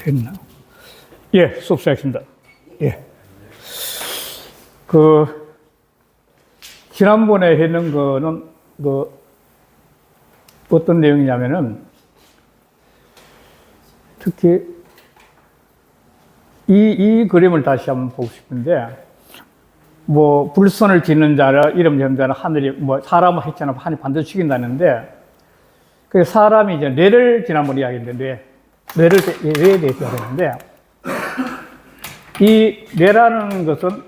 됐나? 예, 수업 시작했습니다. 예. 지난번에 했는 거는, 어떤 내용이냐면은, 특히, 이 그림을 다시 한번 보고 싶은데, 불선을 짓는 자라, 이름 짓는 자는 하늘이, 사람을 했잖아. 하늘이 반드시 죽인다는데, 그 사람이 이제 뇌를 지난번에 이야기했는데, 뇌에 대해서 이야기했는데, 이 뇌라는 것은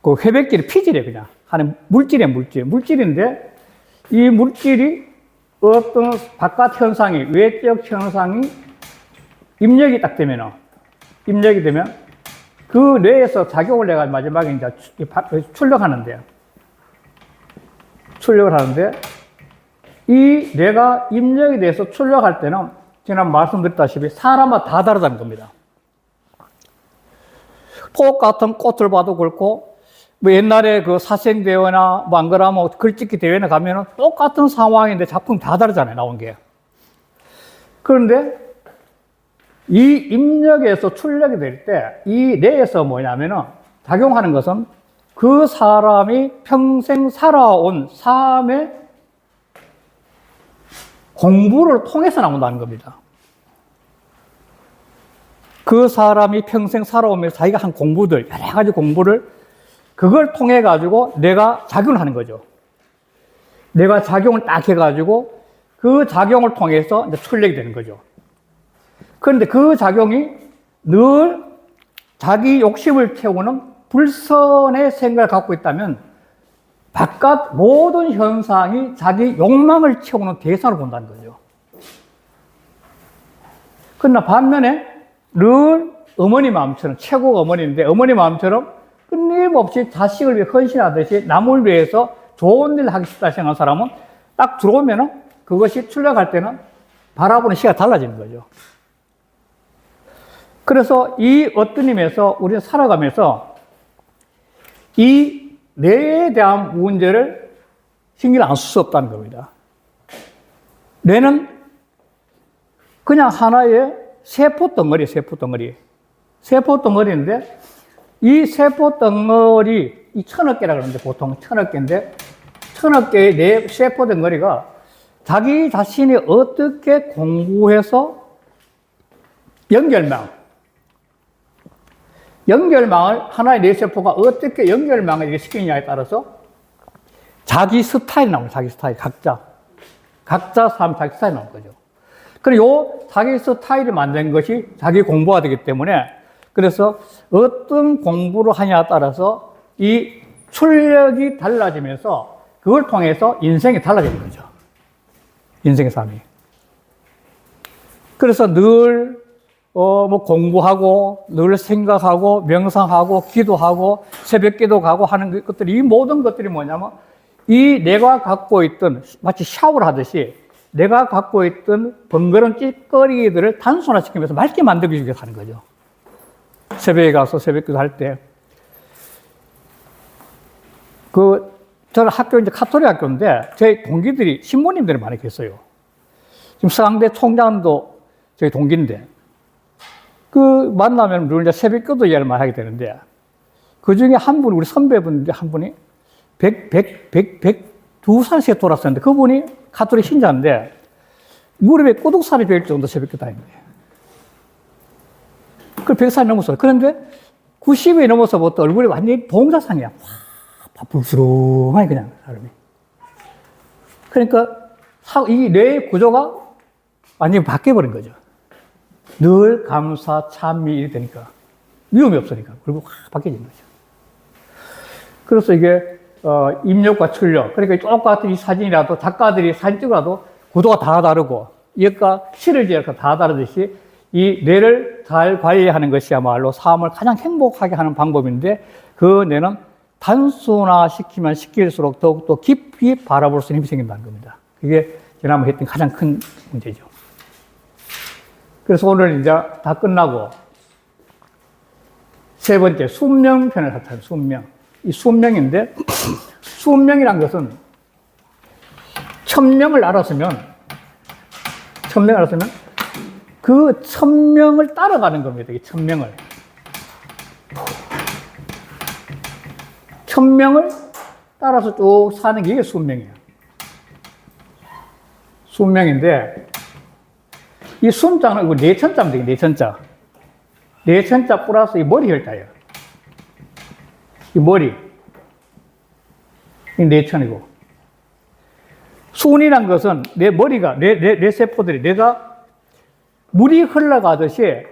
그 회백질이 피질이에요, 그냥. 하는 물질인데, 이 물질이 어떤 바깥 현상이, 외적 현상이 입력이 되면 그 뇌에서 작용을 내가 마지막에 이제 출력을 하는데, 이 뇌가 입력이 돼서 출력할 때는 지난 말씀드렸다시피 사람마다 다 다르다는 겁니다. 똑같은 꽃을 봐도 그렇고, 옛날에 그 사생대회나 안 그러면 글짓기 대회나 가면은 똑같은 상황인데 작품이 다 다르잖아요, 나온 게. 그런데 이 입력에서 출력이 될 때 이 뇌에서 작용하는 것은 그 사람이 평생 살아온 삶의 공부를 통해서 나온다는 겁니다. 그 사람이 평생 살아오면서 자기가 한 공부들, 여러 가지 공부를 그걸 통해 가지고 내가 작용을 하는 거죠. 내가 작용을 딱 해가지고 그 작용을 통해서 이제 출력이 되는 거죠. 그런데 그 작용이 늘 자기 욕심을 채우는 불선의 생각을 갖고 있다면 바깥 모든 현상이 자기 욕망을 채우는 대상을 본다는 거죠. 그러나 반면에 늘 어머니 마음처럼, 최고 어머니인데 어머니 마음처럼 끊임없이 자식을 위해 헌신하듯이 남을 위해서 좋은 일을 하기 싶다 생각하는 사람은 딱 들어오면은 그것이 출력할 때는 바라보는 시각이 달라지는 거죠. 그래서 이 어떤 의미에서 우리는 살아가면서 이 뇌에 대한 문제를 신경을 안 쓸 수 없다는 겁니다. 뇌는 그냥 하나의 세포 덩어리인데 이 세포 덩어리, 이 1000억 개라 그러는데 보통 1000억 개인데 1000억 개의 뇌 세포 덩어리가 자기 자신이 어떻게 공부해서 연결망을 하나의 뇌세포가 어떻게 연결망을 시키느냐에 따라서 자기 스타일이 나옵니다. 자기 스타일, 각자 사람 자기 스타일이 나올 거죠. 그리고 자기 스타일을 만든 것이 자기 공부가 되기 때문에 그래서 어떤 공부를 하냐에 따라서 이 출력이 달라지면서 그걸 통해서 인생이 달라지는 거죠. 인생의 삶이. 그래서 늘 공부하고, 늘 생각하고, 명상하고, 기도하고, 새벽 기도 가고 하는 것들이, 이 모든 것들이 뭐냐면, 이 내가 갖고 있던, 마치 샤워를 하듯이, 내가 갖고 있던 번거로운 찌꺼기들을 단순화시키면서 맑게 만들기 위해서 하는 거죠. 새벽에 가서 새벽 기도 할 때. 저는 이제 카톨릭 학교인데, 제 동기들이, 신부님들이 많이 계세요. 지금 서강대 총장도 저희 동기인데, 만나면 늘 이제 새벽 기도 이야기를 많이 하게 되는데, 그 중에 한 분이, 우리 선배분인데 한 분이 102살씩 돌아섰는데, 그분이 카톨릭 신자인데, 무릎에 꼬독살이 베일 정도 새벽 기도 하는데, 그 100살이 넘었어요. 그런데 90이 넘어서부터 얼굴이 완전히 봉사상이야. 와, 불스름하니 그냥, 사람이. 그러니까, 이 뇌의 구조가 완전히 바뀌어버린 거죠. 늘 감사, 찬미 이렇게 되니까. 위험이 없으니까. 그리고 확 바뀌어진 거죠. 그래서 이게, 입력과 출력. 그러니까 똑같은 이 사진이라도 작가들이 사진 찍어도 구도가 다 다르고, 이것과 실을 지어서 다 다르듯이 이 뇌를 잘 관리하는 것이야말로 삶을 가장 행복하게 하는 방법인데 그 뇌는 단순화시키면 시킬수록 더욱더 깊이 바라볼 수 있는 힘이 생긴다는 겁니다. 그게 지난번에 했던 가장 큰 문제죠. 그래서 오늘 이제 다 끝나고 세 번째 숙명 편을 하잖아요. 숙명. 이 숙명인데 숙명이란 것은 천명을 알았으면 그 천명을 따라가는 겁니다. 이 천명을. 천명을 따라서 쭉 사는 게 이게 순명이에요. 순명인데, 이 순자는 이거 내천자입니다. 내천자. 내천자 플러스 이 머리 혈자예요. 이 머리. 이 내천이고. 순이란 것은 내 머리가, 내 세포들이 내가 물이 흘러가듯이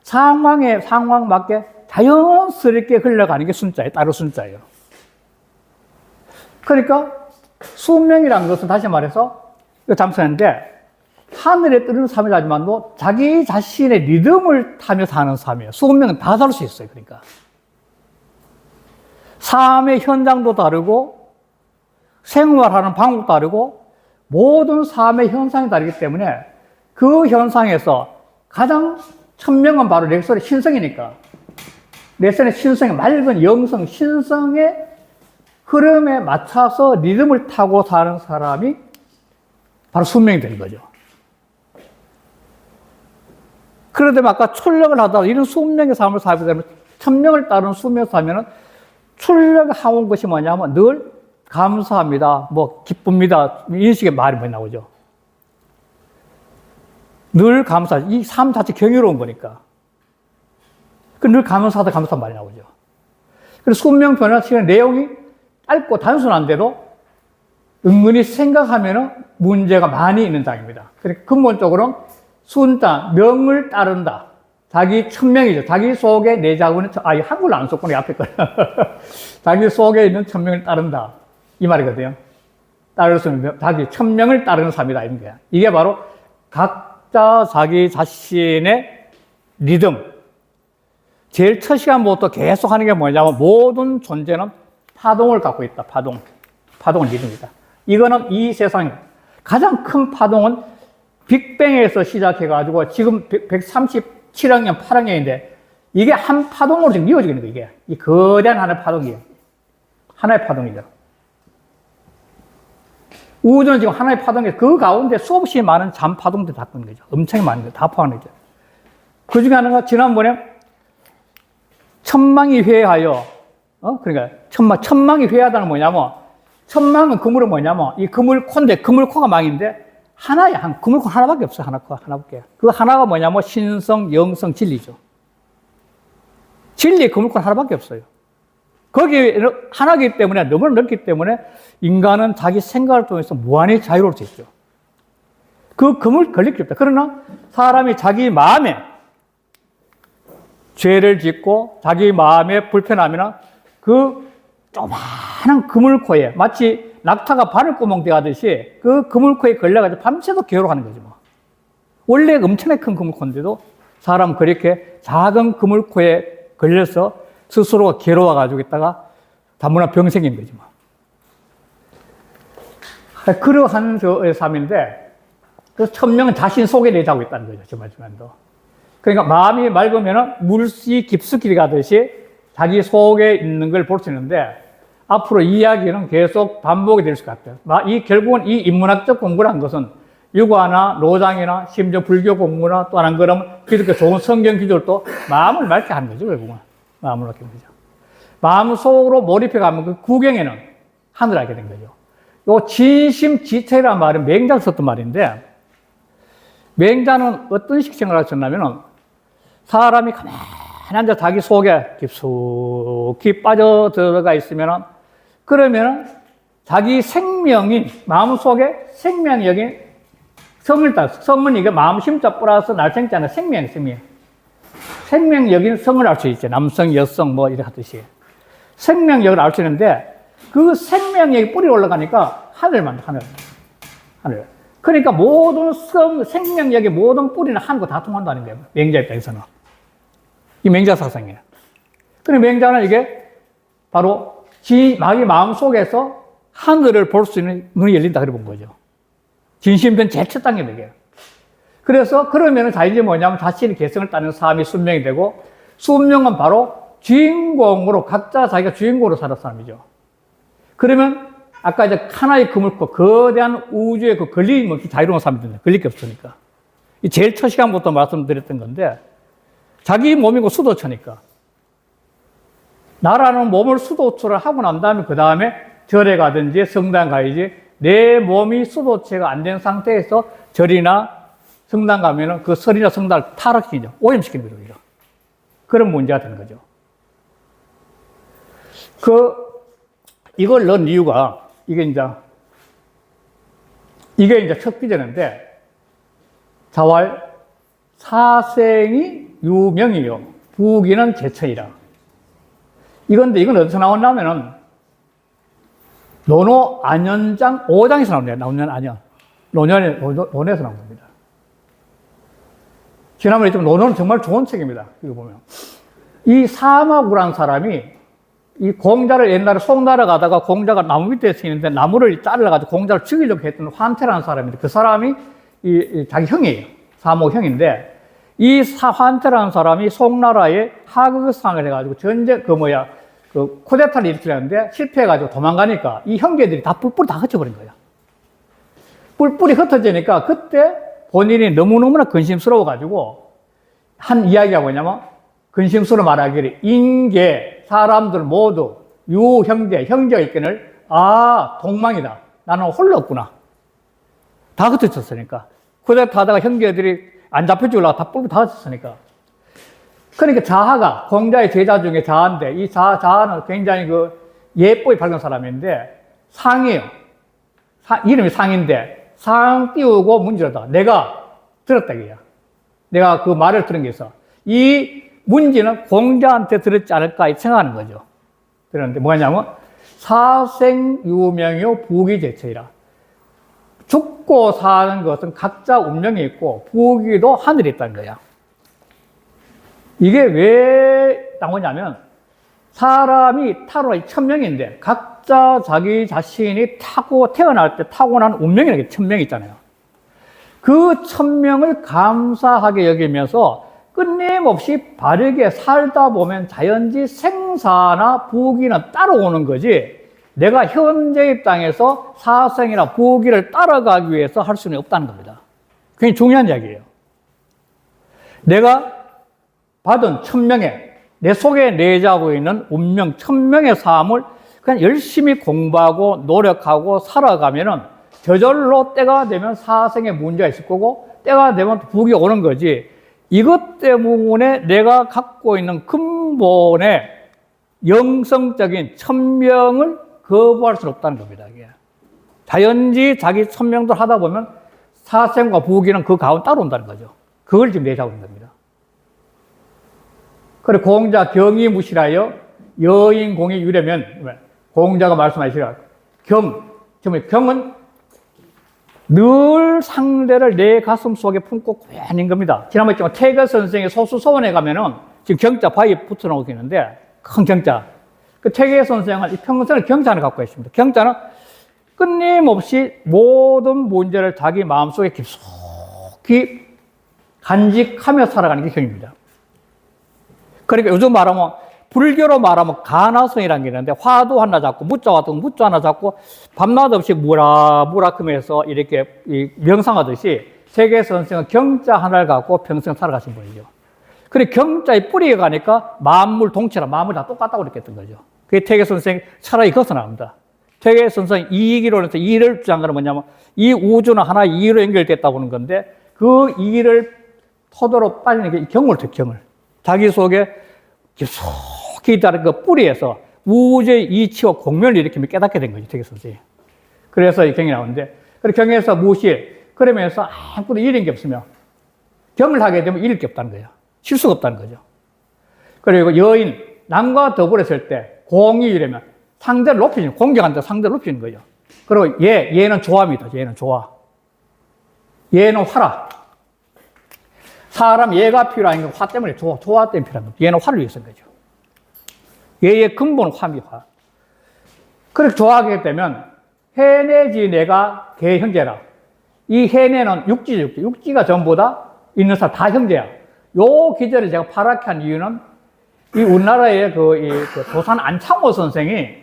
상황에 상황 맞게 자연스럽게 흘러가는 게 순자예요. 따로 순자예요. 그러니까 순명이라는 것은 다시 말해서 이거 잠수하는데 하늘에 뜨는 삶이라지만도 자기 자신의 리듬을 타며 사는 삶이에요. 순명은 다 다를 수 있어요. 그러니까 삶의 현장도 다르고 생활하는 방법도 다르고 모든 삶의 현상이 다르기 때문에 그 현상에서 가장 천명은 바로 렉설의 신성이니까 렉설의 신성의 맑은 영성, 신성의 흐름에 맞춰서 리듬을 타고 사는 사람이 바로 순명이 되는 거죠. 그런데 아까 출력을 하다가 이런 순명의 삶을 살게 되면 천명을 따르는 순명을 살면은 출력을 하온 것이 뭐냐면 늘 감사합니다, 뭐 기쁩니다, 이런 식의 말이 많이 나오죠. 늘 감사, 이 삶 자체 경이로운 거니까. 늘 감사하다, 감사한 말이 나오죠. 그래서 순명 변화시키는 내용이 짧고 단순한데도 은근히 생각하면은 문제가 많이 있는 장입니다. 그러니까 근본적으로는 순자, 명을 따른다. 자기 천명이죠. 자기 속에 내 자고는, 이 한글로 안 썼구나, 앞에 거. 자기 속에 있는 천명을 따른다. 이 말이거든요. 따를 수 있는, 자기 천명을 따르는 삶이다. 이런 거야. 이게 바로 각자 자기 자신의 리듬. 제일 첫 시간부터 계속 하는 게 뭐냐면 모든 존재는 파동을 갖고 있다. 파동은 리듬이다. 이거는 이 세상에 가장 큰 파동은 빅뱅에서 시작해가지고 지금 137억 년, 8억 년인데 이게 한 파동으로 지금 이어지는 거예요. 이게 이 거대한 하나의 파동이에요. 하나의 파동이죠. 우주는 지금 하나의 파동이에요. 그 가운데 수없이 많은 잔파동들이 다 끄는 거죠. 엄청 많은 거 다 포함하는 거죠. 그 중에 하나가 지난번에 천망이 회하여, 그러니까 천망이 회하다는 뭐냐면, 천망은 그물은 뭐냐면, 이 그물코인데, 그물코가 망인데, 하나야, 그물코 하나밖에 없어요. 하나밖에. 그 하나가 뭐냐면, 신성, 영성, 진리죠. 진리의 그물코는 하나밖에 없어요. 거기 하나이기 때문에, 너무 넓기 때문에, 인간은 자기 생각을 통해서 무한히 자유로울 수 있죠. 그 그물 걸릴 게 없다. 그러나, 사람이 자기 마음에, 죄를 짓고 자기 마음에 불편하면 그 조그마한 그물코에 마치 낙타가 바늘구멍 되어가듯이 그 그물코에 걸려가지고 밤새도 괴로워하는 거지 뭐. 원래 엄청나게 큰 그물코인데도 사람은 그렇게 작은 그물코에 걸려서 스스로가 괴로워가지고 있다가 다문화 병생인 거지 뭐. 그러한 삶인데 그 천명은 자신 속에 내자고 있다는 거죠. 정말도. 그러니까 마음이 맑으면 물씨 깊숙이 가듯이 자기 속에 있는 걸 볼 수 있는데 앞으로 이야기는 계속 반복이 될 것 같아요. 결국은 이 인문학적 공부란 것은 유과나 노장이나 심지어 불교 공부나 또 다른 그러면 그렇게 좋은 성경 기술도 마음을 맑게 하는 거죠. 결국은 마음을 맑게 하는 거죠. 마음 속으로 몰입해 가면 그 구경에는 하늘을 알게 된 거죠. 요 진심지체라는 말은 맹자가 썼던 말인데 맹자는 어떤 식 생각을 하셨냐면은 사람이 가만히 앉아 자기 속에 깊숙이 빠져들어가 있으면 그러면 자기 생명이 마음속에 생명력이 성을 따 성은 이게 마음 심자 플러스 날생자는 생명력인 성을 알 수 있죠. 남성, 여성 뭐 이렇게 하듯이 생명력을 알 수 있는데 그 생명력이 뿌리 올라가니까 하늘. 그러니까 모든 생명력의 모든 뿌리는 하늘과 다 통한다는 거예요. 맹자 입장에서는. 이 맹자 사상이에요. 그런데 맹자는 이게 바로 자기 마음 속에서 하늘을 볼 수 있는 눈이 열린다. 그래 본 거죠. 진심된 제일 첫 단계는 이게. 그래서 그러면은 이제 뭐냐면 자신의 개성을 따는 삶이 순명이 되고 순명은 바로 주인공으로 각자 자기가 주인공으로 살았 사람이죠. 그러면 아까 이제 하나의 그물코, 거대한 우주의 그 걸림없이 자유로운 삶이 된다. 걸릴 게 없으니까. 이 제일 첫 시간부터 말씀드렸던 건데, 자기 몸이고 수도처니까. 나라는 몸을 수도처를 하고 난 다음에 그 다음에 절에 가든지 성당 가야지, 내 몸이 수도체가 안 된 상태에서 절이나 성당 가면은 그 설이나 성당을 타락시키죠. 오염시키는 거죠. 그런 문제가 되는 거죠. 이걸 넣은 이유가, 이게 이제 첫 기제인데, 자왈, 사생이 유명이요. 부기는 제처이라. 이건 어디서 나왔냐면은, 논어 안연장 5장에서 나옵니다. 논에서 나온 겁니다. 지난번에 했지만 논어는 정말 좋은 책입니다. 이거 보면. 이 사마구라는 사람이 이 공자를 옛날에 송나라 가다가 공자가 나무 밑에 서 있는데 나무를 잘라가지고 공자를 죽이려고 했던 환태라는 사람인데 그 사람이 자기 형이에요. 사모 형인데 이 환태라는 사람이 송나라에 하극상을 해가지고 쿠데타를 일으키려는데 실패해가지고 도망가니까 이 형제들이 다 뿔뿔이 다 흩어버린 거야. 뿔뿔이 흩어지니까 그때 본인이 너무너무나 근심스러워가지고 한 이야기가 뭐냐면 근심스러워 말하기를 인계 사람들 모두 형제가 있기를 동망이다. 나는 홀로 없구나. 다 흩어졌으니까. 쿠데타 하다가 형제들이 안 잡혀주려고 다 뿔뿔이 다 흩어졌으니까. 그러니까 자하가 공자의 제자 중에 자하인데 이 자하는 굉장히 예쁘게 밝은 사람인데 상이에요. 이름이 상인데 상 띄우고 문지르다. 내가 들었다 이거야. 내가 그 말을 들은 게 있어. 이 문지는 공자한테 들었지 않을까 생각하는 거죠. 그런데 뭐냐면 사생유명이요 부기제처이라. 죽고 사는 것은 각자 운명이 있고 부기도 하늘에 있다는 거야. 이게 왜 나오냐면 사람이 타고난 천명인데 각자 자기 자신이 태어날 때 타고난 운명이라는 게 천명이 있잖아요. 그 천명을 감사하게 여기면서 끊임없이 바르게 살다 보면 자연지 생사나 부기는 따라오는 거지 내가 현재의 땅에서 사생이나 부기를 따라가기 위해서 할 수는 없다는 겁니다. 굉장히 중요한 이야기예요. 내가 받은 천명에 내 속에 내재하고 있는 운명, 천명의 삶을 그냥 열심히 공부하고 노력하고 살아가면은 저절로 때가 되면 사생에 문제가 있을 거고 때가 되면 부귀가 오는 거지 이것 때문에 내가 갖고 있는 근본의 영성적인 천명을 거부할 수는 없다는 겁니다. 이게. 자연지 자기 천명들 하다 보면 사생과 부귀는 그 가운데 따라온다는 거죠. 그걸 지금 내재하고 있는 겁니다. 그래, 공자 경이무실하여 여인공이 유려면, 공자가 말씀하시라. 경은 늘 상대를 내 가슴 속에 품고 고연인 겁니다. 지난번에 했지만 태계 선생의 소수서원에 가면은 지금 경자 바위 붙어 나오고 있는데, 큰 경자. 그 태계 선생은 이 평생을 경자를 갖고 있습니다. 경자는 끊임없이 모든 문제를 자기 마음속에 깊숙이 간직하며 살아가는 게 경입니다. 그러니까 요즘 말하면 불교로 말하면 가나성이라는 게 있는데 화두 하나 잡고 무자 같은 무자 하나 잡고 밤낮 없이 무라크면서 이렇게 명상하듯이 세계 선생은 경자 하나를 갖고 평생 살아가신 분이죠. 그래 경자의 뿌리에 가니까 만물 동체라 마음을 다 똑같다고 그랬던 거죠. 그게 태계 선생 차라리 거기서 나옵니다. 태계 선생 이익이론에서 이를 주장하는 건 뭐냐면 이 우주는 하나의 이로 연결됐다고 하는 건데 그 이를 토도로 빠지는 게 경을 돼, 경을. 자기 속에 깊숙이 있다는 그 뿌리에서 우주의 이치와 공면을 일으키며 깨닫게 된 거죠, 태계 선생이. 그래서 이 경이 나오는데, 그리고 경에서 무실, 그러면서 아무것도 잃은 게 없으며, 경을 하게 되면 잃을 게 없다는 거예요. 실수가 없다는 거죠. 그리고 여인, 남과 더불어 있을 때, 공이 이러면 상대를 높이는, 공경한테 상대를 높이는 거죠. 그리고 얘는 조화입니다. 얘는 조화. 얘는 화라. 사람 얘가 필요한 건 화 때문에 조화 때문에 필요한 거죠. 얘는 화를 위해서인 거죠. 얘의 근본은 화입니다. 그렇게 조화하게 되면 해내지 내가 개 형제라. 이 해내는 육지죠. 육지가 전부 다 있는 사람 다 형제야. 요 기제를 제가 파랗게 한 이유는 이 우리나라의 그 도산 안창호 선생이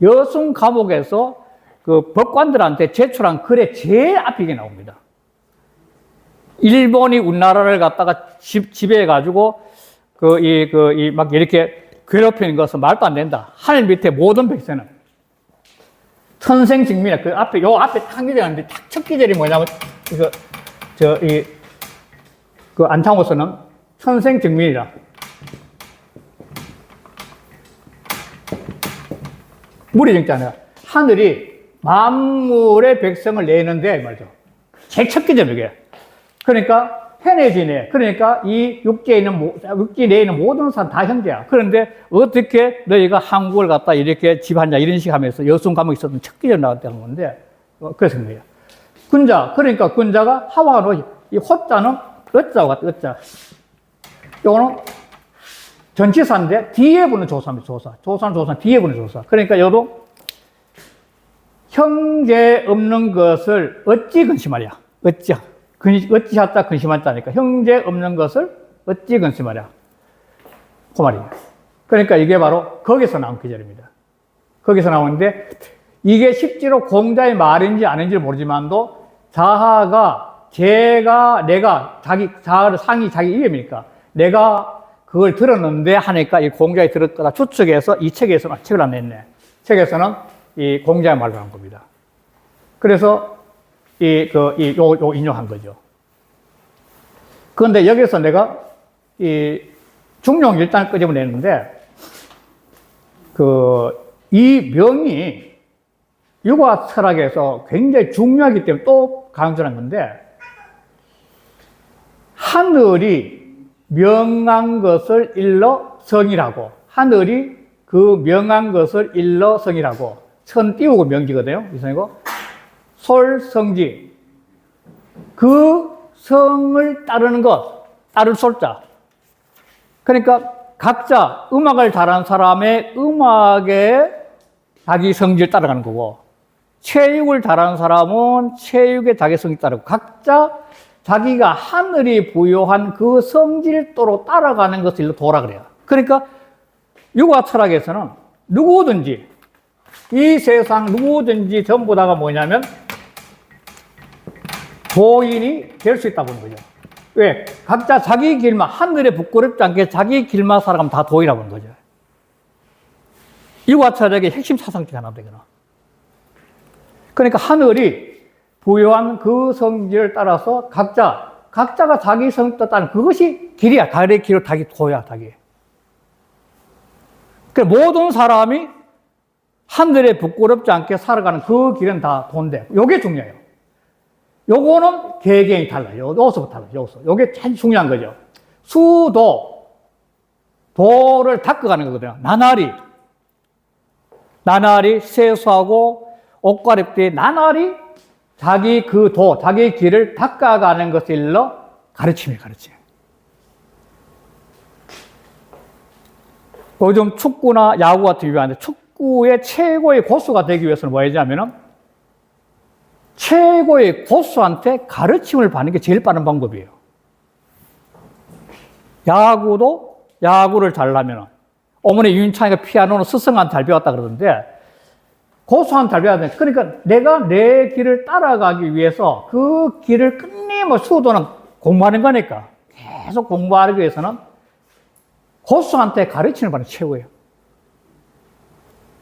여순 감옥에서 그 법관들한테 제출한 글에 제일 앞에 이게 나옵니다. 일본이 우리나라를 갖다가 지배해가지고, 막 이렇게 괴롭히는 것은 말도 안 된다. 하늘 밑에 모든 백성은. 천생증민이야. 요 앞에 탁 기대하는데, 첫 기절이 뭐냐면, 안창호서는 천생증민이라. 무리정자는 하늘이 만물의 백성을 내는데 말이죠. 제일 첫 기점 이게. 그러니까 해내지네. 그러니까 이 육지에 있는 육지 내에 있는 모든 사람 다 형제야. 그런데 어떻게 너희가 한국을 갖다 이렇게 지배하냐 이런 식 하면서 여순 감옥에 있었던 첫 기점 나왔다는 건데 그래서 그런 거예요. 군자. 그러니까 군자가 하와노 이 호자는 어자와 같아. 어자. 요거는 전치사인데 뒤에 붙는 조사입니다. 조사는 뒤에 붙는 조사. 그러니까 요도 형제 없는 것을 어찌 근심하랴. 어찌하다 근심한다니까. 형제 없는 것을 어찌 근심하랴. 그 말이에요. 그러니까 이게 바로 거기서 나온 기절입니다. 거기서 나오는데 이게 실제로 공자의 말인지 아닌지 모르지만도 자하가 내가 자하를 상이 자기 이름이니까 내가 그걸 들었는데 하니까 이 공자에 들을 거다 추측해서 이 책에서는 책을 안 냈네. 책에서는 이 공자의 말을 한 겁니다. 그래서 요 인용한 거죠. 그런데 여기서 내가 이 중용 일단을 끄집어내는데 이 명이 육아 철학에서 굉장히 중요하기 때문에 또 강조한 건데 하늘이 명한 것을 일러 성이라고 하늘이 그 명한 것을 일러 성이라고 천 띄우고 명기거든요. 이성이고 솔성지 그 성을 따르는 것 따를 솔자 그러니까 각자 음악을 잘하는 사람의 음악에 자기 성질을 따라가는 거고 체육을 잘하는 사람은 체육에 자기 성질 따르고 각자 자기가 하늘이 부여한 그 성질도로 따라가는 것을 도라 그래요. 그러니까 육아 철학에서는 누구든지 이 세상 누구든지 전부 다가 뭐냐면 도인이 될 수 있다 보는 거죠. 왜? 각자 자기 길만 하늘에 부끄럽지 않게 자기 길만 살아가면 다 도인이라고 하는 거죠. 육아 철학의 핵심 사상 중에 하나입니다. 그러니까 하늘이 부여한 그 성질을 따라서 각자가 자기 성질을 따르는 그것이 길이야. 달의 길을 자기 도야, 자기. 그러니까 모든 사람이 하늘에 부끄럽지 않게 살아가는 그 길은 다 도인데, 요게 중요해요. 요거는 개개인이 달라요. 여기서부터 달라요. 여기서. 요게 제일 중요한 거죠. 도를 닦아가는 거거든요. 나날이 세수하고 옷 갈아입을 때 나날이 자기 자기 길을 닦아가는 것을 일러 가르침이에요, 가르침. 요즘 축구나 야구 같은 경우에 축구의 최고의 고수가 되기 위해서는 뭐 해야 되냐면은 최고의 고수한테 가르침을 받는 게 제일 빠른 방법이에요. 야구를 잘하면 어머니 윤창이가 피아노는 스승한테 잘 배웠다 그러던데 고수한테 잘 배워야 돼. 그러니까 내가 내 길을 따라가기 위해서 그 길을 끊임없이 수도는 공부하는 거니까 계속 공부하기 위해서는 고수한테 가르침을 받는 게 최고예요.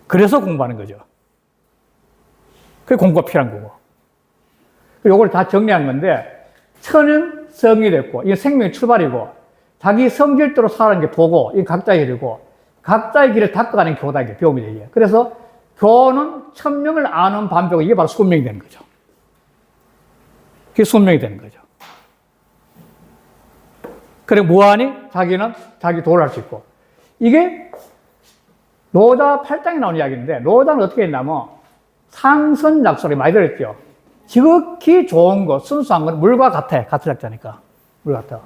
그래서 공부하는 거죠. 그게 공부가 필요한 거고. 요걸 다 정리한 건데, 천은 성이 됐고, 이게 생명의 출발이고, 자기 성질대로 살아가는 게 도고, 이게 각자의 길이고, 각자의 길을 닦아가는 게 교다, 이게 배움이다, 이게. 그래서 교는 천명을 아는 반배고, 이게 바로 순명이 되는 거죠. 그게 순명이 되는 거죠. 그래, 무한히 자기는 자기 도를 할 수 있고. 이게 노자 8장에 나오는 이야기인데, 노자는 어떻게 했냐면, 상선약속이 많이 들었죠. 지극히 좋은 것, 순수한 건 물과 같아. 같은 약자니까. 물 같아.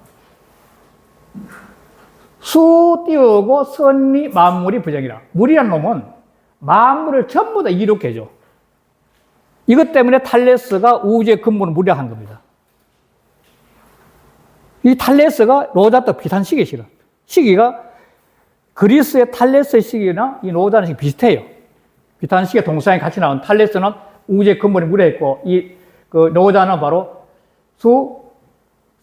수 띄우고 선이 만물이 부정이라. 물이란 놈은 만물을 전부 다 이롭게 해줘. 이것 때문에 탈레스가 우주의 근본을 무력한 겁니다. 이 탈레스가 노자 때 비슷한 시기에 실은. 시기가 그리스의 탈레스의 시기나 이 노자는 시기 비슷해요. 비슷한 시기에 동서양이 같이 나온 탈레스는 우주의 근본이 무력했고, 노자는 바로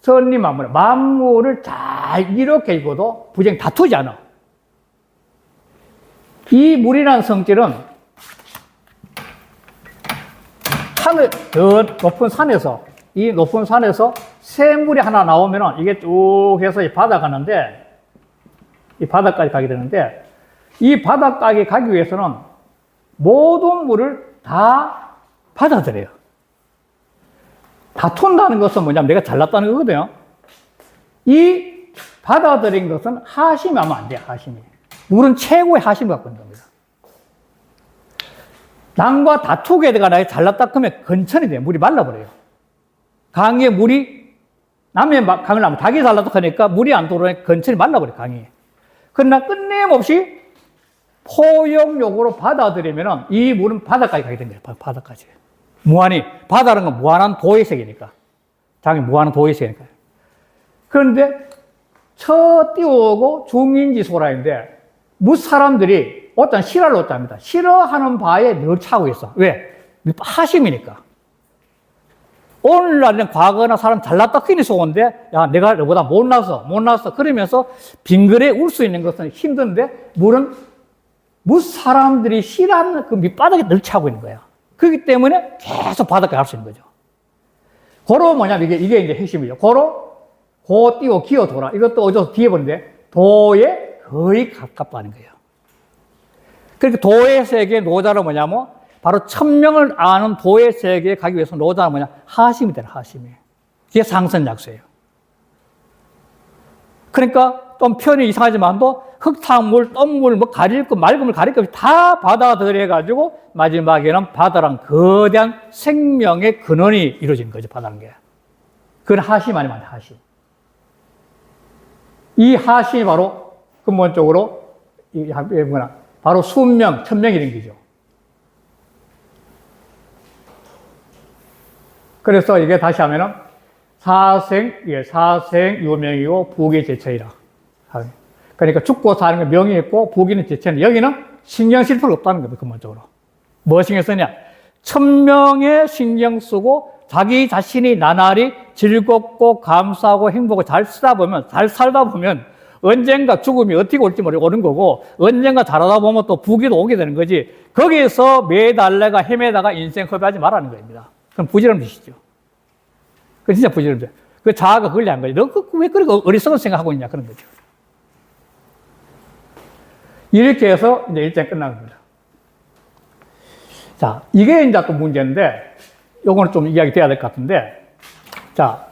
선리 만물, 만물을 잘 이렇게 읽어도 부정이 다투지 않아. 이 물이라는 성질은 하늘, 저 높은 산에서, 이 높은 산에서 샘물이 하나 나오면은 이게 쭉 해서 이 바다 가는데, 이 바다까지 가게 되는데, 이 바다까지 가기 위해서는 모든 물을 다 받아들여요. 다툰다는 것은 뭐냐면 내가 잘났다는 거거든요. 이 받아들인 것은 하심이 하면 안 돼요, 하심이. 물은 최고의 하심을 갖고 있는 겁니다. 남과 다투게 되가 나에 잘났다 그러면 건천이 돼요. 물이 말라버려요. 강에 물이, 남의 강을 나면 닭이 잘났다 하니까 물이 안 들어오니까 건천이 말라버려요, 강이. 그러나 끝내없이 포용력으로 받아들이면 이 물은 바다까지 가게 된 거예요, 바다까지. 무한히, 바다라는 건 무한한 도의 세계니까. 당연히 무한한 도의 세계니까. 그런데, 띄워오고 중인지소라인데, 무사람들이 어떤 실화를 얻답니다. 싫어하는 바에 늘 차고 있어. 왜? 하심이니까. 오늘날은 과거나 사람 잘났다 괜히 속은데, 야, 내가 너보다 못났어. 그러면서 빙그레 울 수 있는 것은 힘든데, 물은 무사람들이 싫어하는 그 밑바닥에 늘 차고 있는 거야. 그렇기 때문에 계속 바닷가에 갈 수 있는 거죠. 고로 뭐냐면 이게 이제 핵심이죠. 고 띄워 기어 돌아. 이것도 어디서 뒤에 보는데 도에 거의 가깝다는 거예요. 그러니까 도의 세계의 노자로 뭐냐면 바로 천명을 아는 도의 세계에 가기 위해서 노자는 뭐냐? 하심이 되는 하심이. 이게 상선약수예요. 그러니까 좀 표현이 이상하지만도 흙탕물, 똥물, 뭐 가릴 것, 맑음을 가릴 것 다 받아들여가지고 마지막에는 바다랑 거대한 생명의 근원이 이루어진 거죠, 바다라는 게. 그건 하심 아니면 하심. 이 하심이 바로 근본적으로, 바로 순명, 천명이라는 거죠. 그래서 이게 다시 하면은 사생 유명이고 부기 제처이라. 그러니까 죽고 사는 게 명이 있고 부기는 제처는 여기는 신경 쓸 필요가 없다는 겁니다. 근본적으로. 뭐 신경 쓰냐? 천명에 신경 쓰고 자기 자신이 나날이 즐겁고 감사하고 행복을 잘 살다 보면 언젠가 죽음이 어떻게 올지 모르는 거고 언젠가 잘하다 보면 또 부기도 오게 되는 거지. 거기에서 매달래가 헤매다가 인생 허비하지 말라는 겁니다. 그럼 부지런 뜻이죠. 그 진짜 부지런해. 그 자아가 그걸 한 거지. 너 왜 그렇게 어리석은 생각하고 있냐 그런 거죠. 이렇게 해서 이제 일정이 끝난 겁니다. 자, 이게 이제 또 문제인데, 요거는 좀 이야기 돼야 될 것 같은데, 자,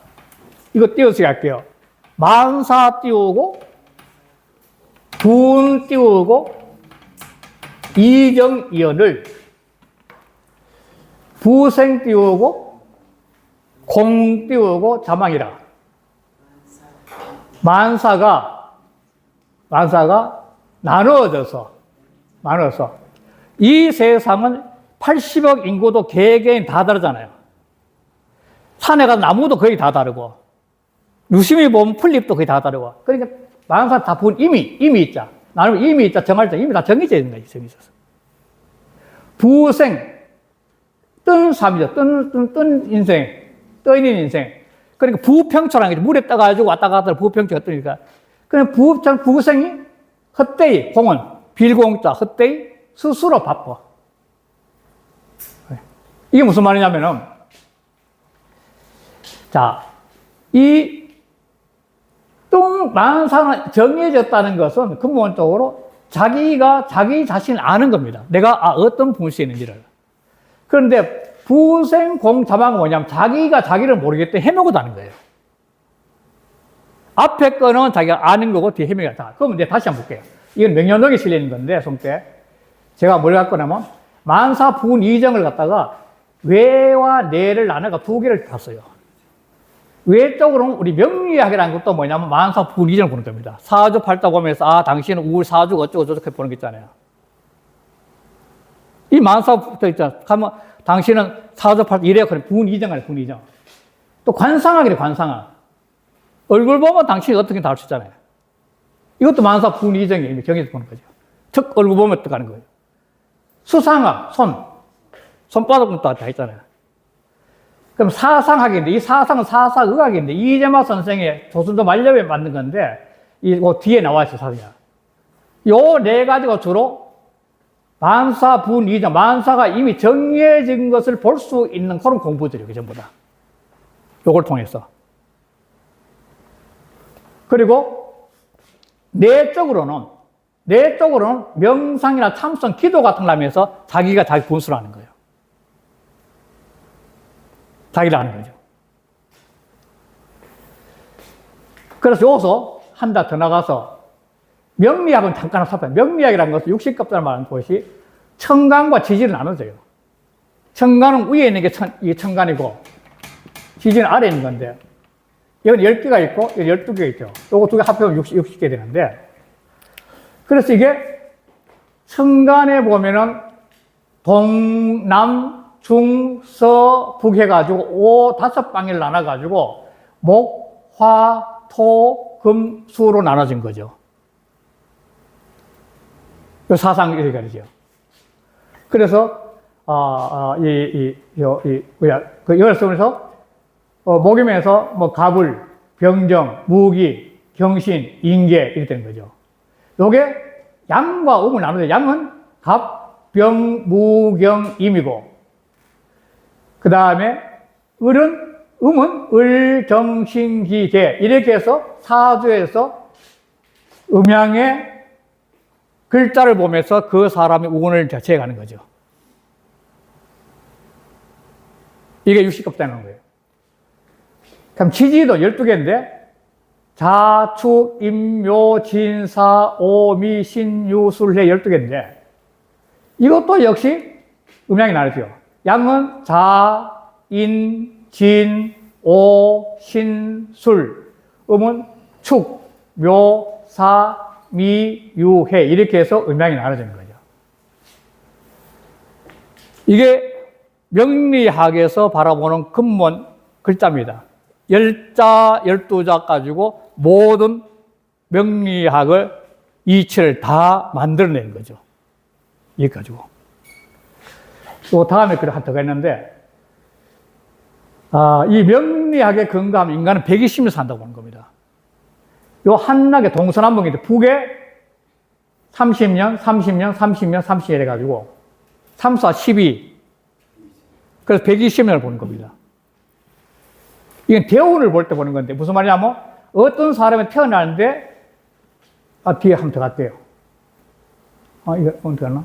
이거 띄워서 할게요. 만사 띄우고, 분 띄우고, 이정이언을, 부생 띄우고, 공 띄우고, 자망이라. 만사가 나눠서 이 세상은 80억 인구도 개개인 다 다르잖아요. 산에 가서 나무도 거의 다 다르고 유심히 보면 풀잎도 거의 다 다르고 그러니까 만사 다 본 이미 있자. 나는 이미 있자 정할 때 이미 다 정해져 있는 거지. 정해져서. 부생 뜬 삶이죠. 뜬 인생. 떠 있는 인생. 그러니까 부평초라는 게 물에 떠가지고 왔다 갔다 부평초가 뜨니까 그냥 부생이 헛되이, 공은, 빌공자, 헛되이, 스스로 바빠. 이게 무슨 말이냐면은, 자, 이 만사가 정해졌다는 것은 근본적으로 자기가 자기 자신을 아는 겁니다. 내가 어떤 분수에 있는지를. 그런데 부생, 공, 자망은 뭐냐면 자기가 자기를 모르기 때문에 헤매고 다는 거예요. 앞에 거는 자기가 아는 거고 뒤에 헤매가 다. 그럼 이제 다시 한번 볼게요. 이건 명령록에 실려 있는 건데, 송때. 제가 뭘 갖고 나면, 만사 분 이정을 갖다가 외와 내를 나눠가 두 개를 봤어요. 외적으로는 우리 명리학이라는 것도 뭐냐면 만사 분 이정을 보는 겁니다. 사주팔자 보면서, 당신은 우울 사주가 어쩌고저쩌고 보는 거 있잖아요. 이 만사부터 있잖아. 가면, 당신은 사주팔자 이래요. 그래. 분 이정을 분 이정. 또 관상학이래, 관상학. 얼굴 보면 당신이 어떻게 다를 수 있잖아요. 이것도 만사 분이정이 정해서 보는 거죠. 즉, 얼굴 보면 어떻게 하는 거예요. 수상학, 손바닥부터 다 있잖아요. 그럼 사상학인데, 이 사상은 사사의학인데, 이재마 선생의 조선조 만렙에 만든 건데, 이 뒤에 나와 있어, 사상이. 요 네 가지가 주로 만사, 분, 이정, 만사가 이미 정해진 것을 볼 수 있는 그런 공부들이에요, 전부 다. 요걸 통해서. 그리고, 내적으로는 명상이나 참선, 기도 같은 걸 하면서 자기가 자기 분수를 하는 거예요. 자기를 하는 거죠. 그래서 여기서 한 달 더 나가서 명리학은 잠깐 살펴요. 명리학이라는 것은 60급자를 말하는 것이 천간과 지지를 나눠져요. 천간은 위에 있는 게 천간이고 지지는 아래에 있는 건데 이건 10개가 있고 이건 12개가 있죠. 요거 두 개 합하면 60개 되는데 그래서 이게 천간에 보면은 동, 남, 중, 서, 북 해가지고 5방을 나눠가지고 목, 화, 토, 금, 수로 나눠진 거죠. 요 사상 이렇게 가리죠. 그래서 이걸 쓰면서 목임에서 뭐 갑을, 병정, 무기, 경신, 인계 이렇게 되는 거죠. 요게 양과 음을 나누죠. 양은 갑, 병, 무, 경, 임이고 그 다음에 음은 을, 정, 신, 기, 개 이렇게 해서 사주에서 음양의 글자를 보면서 그 사람의 운을 재가는 거죠. 이게 60급자는 거예요. 그럼 지지도 12개인데 자, 축, 임, 묘, 진, 사, 오, 미, 신, 유, 술, 해 12개인데 이것도 역시 음양이 나누죠. 양은 자, 인, 진, 오, 신, 술. 음은 축, 묘, 사, 미, 유, 해. 이렇게 해서 음양이 나눠지는 거죠. 이게 명리학에서 바라보는 근본 글자입니다. 10자, 12자 가지고 모든 명리학을 이치를 다 만들어낸 거죠. 이거 가지고. 또 다음에 그걸 하나 더 했는데, 이 명리학에 근거하면 인간은 120년 산다고 보는 겁니다. 요 한락의 동서남북인데, 북에 30년, 30년, 30년, 30년 해가지고, 3, 4, 12. 그래서 120년을 보는 겁니다. 이건 대운을 볼 때 보는 건데, 무슨 말이냐면, 어떤 사람이 태어나는데, 뒤에 한 번 더 갔대요. 이거 어떻게 하나?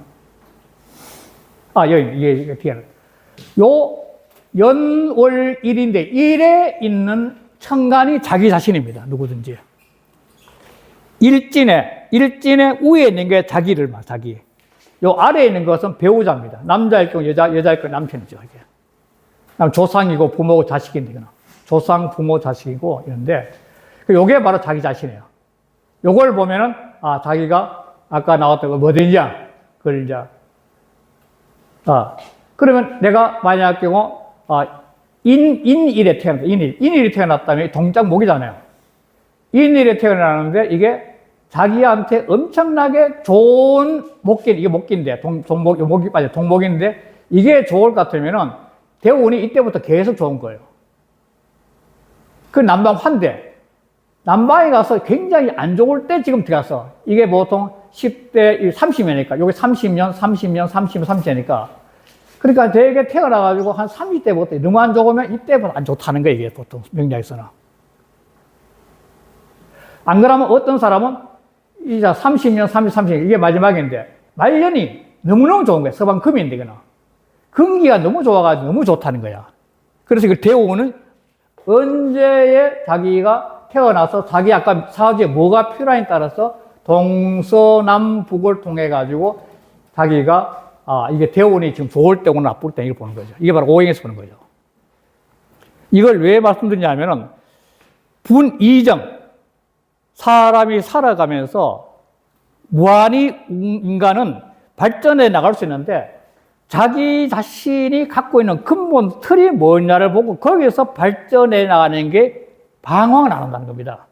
이게 뒤에. 요, 연월 1인데, 1에 있는 천간이 자기 자신입니다. 누구든지. 일진에 위에 있는 게 자기를 막, 자기. 요 아래에 있는 것은 배우자입니다. 남자일 경우 여자일 경우 남편이죠, 이게. 조상이고 부모고 자식인데, 조상, 부모, 자식이고 이런데, 요게 바로 자기 자신이에요. 요걸 보면은, 자기가 아까 나왔던 거 뭐든지야. 그걸 이제, 그러면 내가 만약 경우, 인일에 태어났다. 인일이 태어났다면 동작목이잖아요. 인일에 태어나는데 이게 자기한테 엄청나게 좋은 이게 목기인데, 목이 빠져, 동목인데, 이게 좋을 것 같으면은 대운이 이때부터 계속 좋은 거예요. 그 남방 환대. 남방에 가서 굉장히 안 좋을 때 지금 들어갔어. 이게 보통 10대, 30년이니까, 요게 30년, 30년이니까. 그러니까 되게 태어나가지고 한 30대부터 너무 안 좋으면 이때부터 안 좋다는 거예요, 이게 보통 명리학에서는. 안 그러면 어떤 사람은 이제 30년, 30년, 이게 마지막인데, 말년이 너무너무 좋은 거야. 서방금인데, 이거는. 금기가 너무 좋아가지고 너무 좋다는 거야. 그래서 그 대우는 언제에 자기가 태어나서 자기 아까 사주에 뭐가 필요한에 따라서 동서남북을 통해가지고 자기가 이게 대운이 지금 좋을 때고 나쁠 때 이걸 보는 거죠. 이게 바로 오행에서 보는 거죠. 이걸 왜 말씀드리냐면은 분이정. 사람이 살아가면서 무한히 인간은 발전해 나갈 수 있는데 자기 자신이 갖고 있는 근본 틀이 뭐냐를 보고 거기에서 발전해 나가는 게 방황을 안 한다는 겁니다.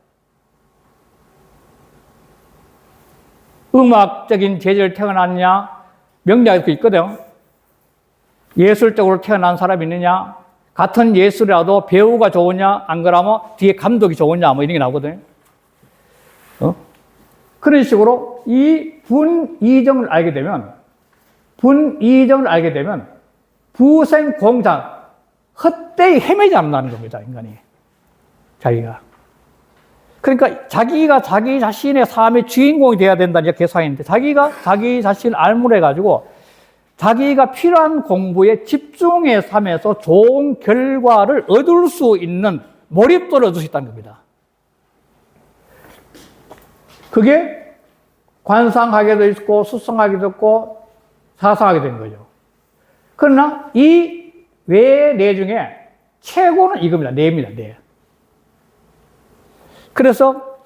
음악적인 재질 태어났냐? 명리학도 있거든. 예술적으로 태어난 사람이 있느냐? 같은 예술이라도 배우가 좋으냐, 안 그러면 뒤에 감독이 좋으냐, 뭐 이런 게 나오거든요. 그런 식으로 이 분이정을 알게 되면, 부생공장, 헛되이 헤매지 않는다는 겁니다, 인간이. 자기가. 그러니까 자기가 자기 자신의 삶의 주인공이 되어야 된다는 계산인데, 자기가 자기 자신을 알물해가지고 자기가 필요한 공부에 집중해 하면서 좋은 결과를 얻을 수 있는 몰입도를 얻을 수 있다는 겁니다. 그게 관상하게도 있고, 수성하게도 있고, 사상하게 된 거죠. 그러나 이 외의 뇌 중에 최고는 이겁니다. 뇌입니다, 뇌. 그래서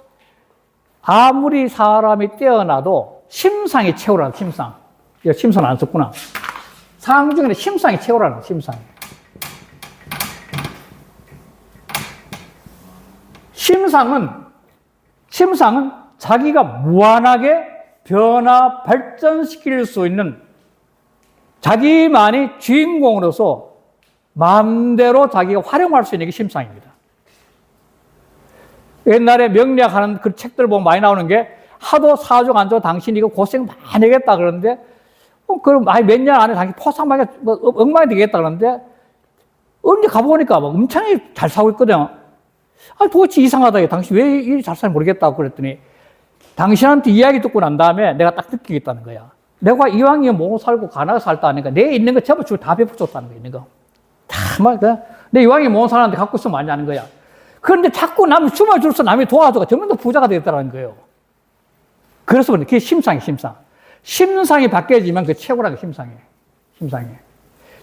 아무리 사람이 뛰어나도 심상이 최고라는 심상. 이거 심상 안 썼구나. 상 중에는 심상이 최고라는 심상. 심상은 자기가 무한하게 변화, 발전시킬 수 있는 자기만이 주인공으로서 마음대로 자기가 활용할 수 있는 게 심상입니다. 옛날에 명리학하는 그 책들 보면 많이 나오는 게 하도 사주 안 좋아 당신 이거 고생 많이 하겠다 그러는데 그럼 몇 년 안에 당신 포상하게 뭐 엉망이 되겠다 그러는데 언제 가보니까 막 엄청나게 잘 사고 있거든요. 도대체 이상하다. 당신 왜 이리 잘 살지 모르겠다고 그랬더니 당신한테 이야기 듣고 난 다음에 내가 딱 느끼겠다는 거야. 내가 이왕이면 못 살고 가나가 살다 하니까 내 있는 거 전부 다 베풀었다는 거 있는 거. 내 이왕이 못 사는데 갖고 있으면 많이 하는 거야. 그런데 자꾸 남이 춤을 줄서 남이 도와줘가 점점 더 부자가 되겠다는 거예요. 그래서 그게 심상이 심상. 심상이 바뀌어지면 그 최고라는 게 심상이에요.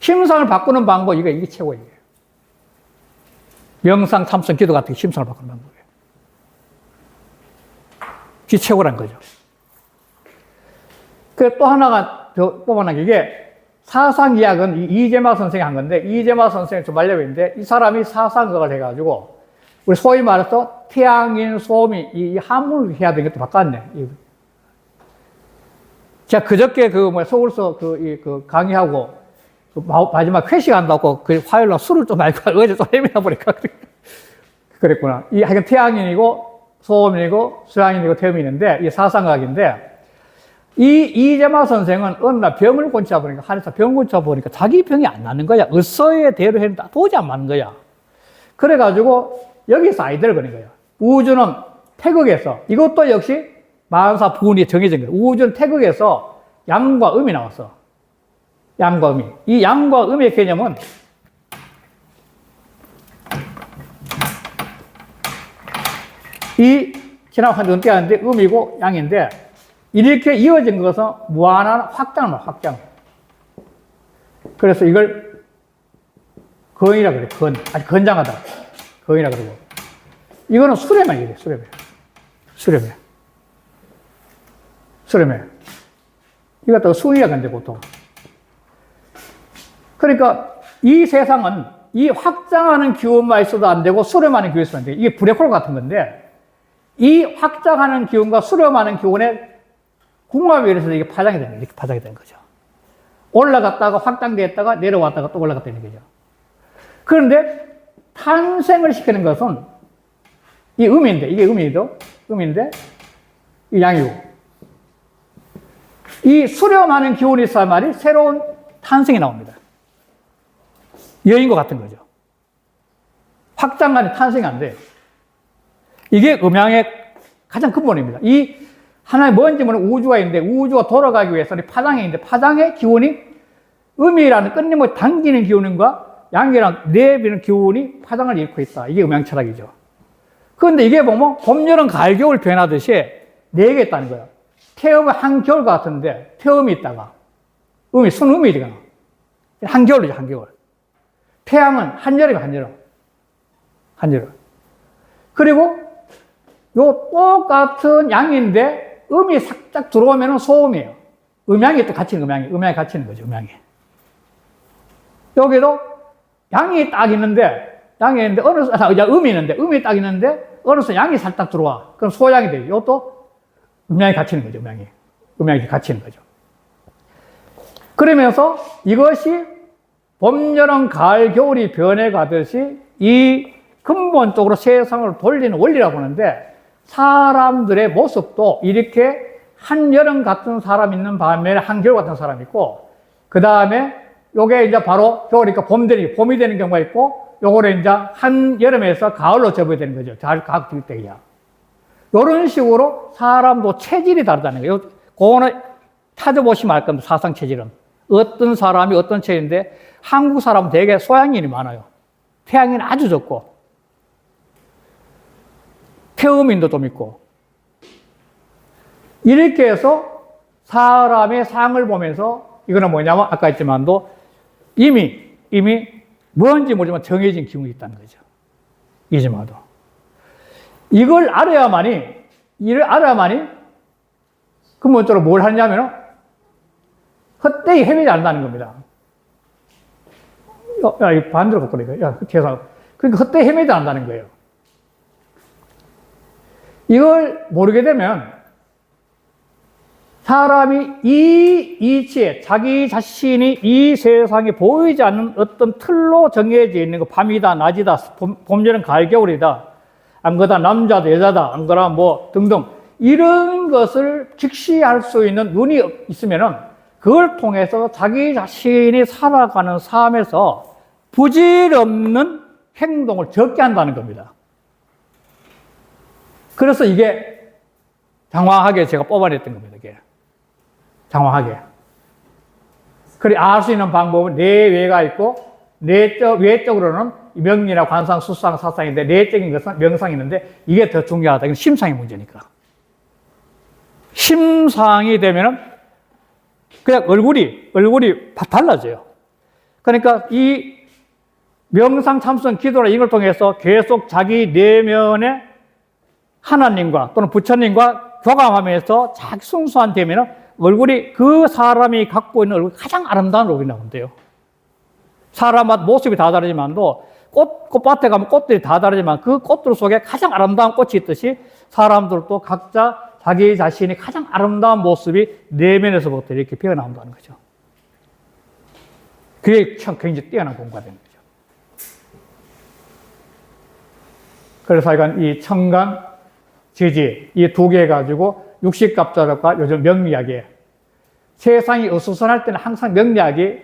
심상을 바꾸는 방법, 이게 최고예요. 명상, 참선, 기도 같은 게 심상을 바꾸는 방법이에요. 그게 최고라는 거죠. 그 또 하나가, 또 하나 이게 사상이학은 이재마 선생이 한 건데, 이재마 선생이 좀 말려있는데, 이 사람이 사상학을 해가지고, 우리 소위 말해서 태양인, 소미, 이 한문을 해야 되는 것도 바꿨네. 제가 그저께 서울서 강의하고, 마지막 회식한다고 화요일날 술을 좀 마시고 어제 좀 헤매다 보니까 그랬구나. 하여간 태양인이고, 소음이고, 수양인이고, 태음인인데, 이 사상학인데, 이재마 선생은 어느 날 병을 고치다 보니까, 한의사 병을 고치다 보니까 자기 병이 안 나는 거야. 의서의 대로 했는데 도저히 안 맞는 거야. 그래가지고 여기서 아이디어를 거는 거야. 우주는 태극에서, 이것도 역시 만사 부운이 정해진 거야. 우주는 태극에서 양과 음이 나왔어. 양과 음이. 이 양과 음의 개념은 지난 한 은퇴 하는데 음이고 양인데 이렇게 이어진 것은 무한한 확장을 확장. 그래서 이걸 건이라 그래. 아주 건장하다. 건이라 그러고. 이거는 수렴해 이래. 수렴해. 이거 또 순이라 그러는데 보통. 그러니까 이 세상은 이 확장하는 기운만 있어도 안 되고 수렴하는 기운이 있어도 안 돼. 이게 블랙홀 같은 건데 이 확장하는 기운과 수렴하는 기운의 궁합에 의해서 이게 파장이 되는 거죠. 이렇게 파장이 되는 거죠. 올라갔다가 확장됐다가 내려왔다가 또 올라갔다 되는 거죠. 그런데 탄생을 시키는 것은 이 음인데, 이게 음인데, 이 양이고. 이 수렴하는 기운이 있어야만이 새로운 탄생이 나옵니다. 여인과 같은 거죠. 확장간에 탄생이 안 돼요. 이게 음양의 가장 근본입니다. 이 하나의 뭔지 모르는 우주가 있는데 우주가 돌아가기 위해서는 파장이 있는데 파장의 기운이 음이라는 끊임없이 당기는 기운과 양이랑 내비는 기운이 파장을 일으키고 있다. 이게 음양 철학이죠. 그런데 이게 보면 봄, 여름, 가을, 겨울 변하듯이 4개 있다는 거예요. 태음은 한겨울 같은데 태음이 있다가 순음이잖아. 한겨울이죠, 한겨울. 태양은 한여름이 한여름. 그리고 요 똑같은 양인데 음이 살짝 들어오면 소음이에요. 음양이 또 갇히는 음양이 갇히는 거죠, 음양이. 여기도 양이 딱 있는데, 음이 딱 있는데, 어느 순간 양이 살짝 들어와. 그럼 소양이 되죠. 이것도 음양이 갇히는 거죠, 음양이 갇히는 거죠. 그러면서 이것이 봄, 여름, 가을, 겨울이 변해가듯이 이 근본적으로 세상을 돌리는 원리라고 하는데 사람들의 모습도 이렇게 한여름 같은 사람 있는 반면에 한겨울 같은 사람이 있고 그 다음에 요게 이제 바로 겨울이니까 봄이 되는 경우가 있고 요거를 이제 한여름에서 가을로 접어야 되는 거죠. 가을 때야. 요런 식으로 사람도 체질이 다르다는 거예요. 그거는 찾아보시면 알 겁니다. 사상 체질은. 어떤 사람이 어떤 체질인데 한국 사람은 되게 소양인이 많아요. 태양인이 아주 적고 태음인도 좀 있고 이렇게 해서 사람의 상을 보면서 이거는 뭐냐면 아까 했지만도 이미 뭔지 모르지만 정해진 기운이 있다는 거죠. 이지마도. 이걸 알아야만이 근본적으로 뭘 하냐면 헛되이 헤매지 않는다는 겁니다. 야, 이 반대로 바꾸니까. 야, 그러니까 헛되이 헤매지 않는다는 거예요. 이걸 모르게 되면 사람이 이 이치에 자기 자신이 이 세상에 보이지 않는 어떤 틀로 정해져 있는 거 밤이다, 낮이다, 봄, 여름, 가을, 겨울이다, 안 그러다 남자다, 여자다, 안 그러다 뭐 등등 이런 것을 직시할 수 있는 눈이 있으면은 그걸 통해서 자기 자신이 살아가는 삶에서 부질없는 행동을 적게 한다는 겁니다. 그래서 이게 장황하게 제가 뽑아냈던 겁니다. 이게. 장황하게. 그래, 알 수 있는 방법은 내외가 있고, 외적으로는 명리나 관상, 수상, 사상인데, 내적인 것은 명상이 있는데, 이게 더 중요하다. 이건 심상의 문제니까. 심상이 되면은, 그냥 얼굴이 달라져요. 그러니까 이 명상, 참선, 기도나 이걸 통해서 계속 자기 내면에 하나님과 또는 부처님과 교감하면서 자기 순수한 되면은 얼굴이 그 사람이 갖고 있는 얼굴이 가장 아름다운 얼굴이 나온대요. 사람마다 모습이 다 다르지만도 꽃밭에 가면 꽃들이 다 다르지만 그 꽃들 속에 가장 아름다운 꽃이 있듯이 사람들도 각자 자기 자신이 가장 아름다운 모습이 내면에서부터 이렇게 피어나온다는 거죠. 그게 참 굉장히 뛰어난 공부가 되는 거죠. 그래서 하여간 이 청간, 지지, 이 두 개 가지고 육식갑자력과 요즘 명리학에 세상이 어수선할 때는 항상 명리학이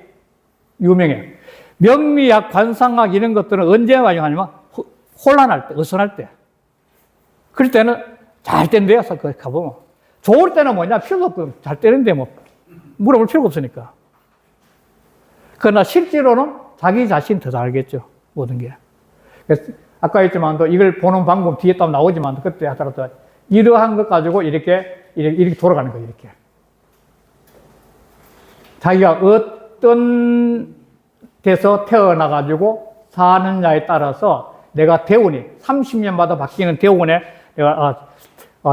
유명해요. 명리학, 관상학 이런 것들은 언제 활용하냐면 혼란할 때, 어수선할 때. 그럴 때는 잘 때인데요. 거기 가보면. 좋을 때는 뭐냐? 필요도 없고 잘 때는데 뭐 물어볼 필요가 없으니까. 그러나 실제로는 자기 자신 더 잘 알겠죠. 모든 게. 그래서 아까 했지만도 이걸 보는 방법 뒤에 또 나오지만 그때 하더라도 이러한 것 가지고 이렇게 돌아가는 거예요. 이렇게. 자기가 어떤 데서 태어나가지고 사느냐에 따라서 내가 대운이 30년마다 바뀌는 대운에 내가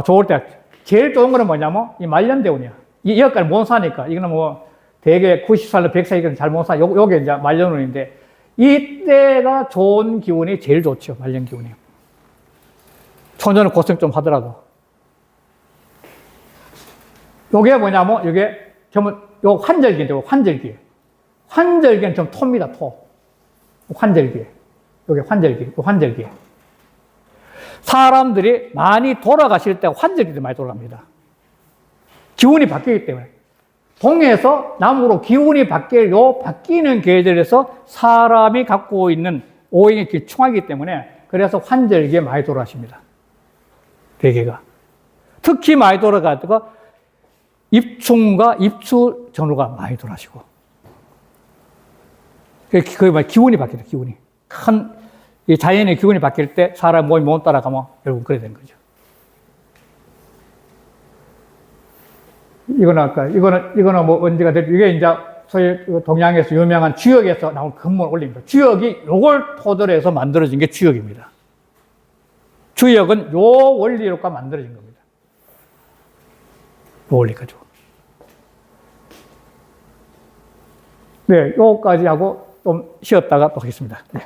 좋을 때 제일 좋은 거는 뭐냐면 이 말년 대운이야. 여기까지 못 사니까 이거는 뭐 대개 90살로 100살이면 잘 못 사. 요게 이제 말년운인데 이때가 좋은 기운이 제일 좋죠. 말년 기운이. 초년은 고생 좀 하더라도. 요게 뭐냐면 요게 요 환절기인데 환절기. 환절기는 좀 토입니다. 토. 환절기. 요게 환절기. 사람들이 많이 돌아가실 때 환절기 때 많이 돌아갑니다. 기운이 바뀌기 때문에. 동에서 남으로 기운이 바뀌는 계절에서 사람이 갖고 있는 오행의 충하이기 때문에 그래서 환절기에 많이 돌아가십니다. 대개가. 특히 많이 돌아가다가 입충과 입추 전후가 많이 돌아가시고. 그게 말 기운이 바뀌다, 기운이. 이 자연의 기운이 바뀔 때 사람 몸이 못 따라가면 결국 그래 된 거죠. 이거는 뭐 언제가 될지, 이게 이제 소위 동양에서 유명한 주역에서 나온 근본 원리입니다. 주역이 요걸 토대로 해서 만들어진 게 주역입니다. 주역은 요 원리로가 만들어진 겁니다. 요 원리 가지고. 네, 요거까지 하고 좀 쉬었다가 또 하겠습니다. 네.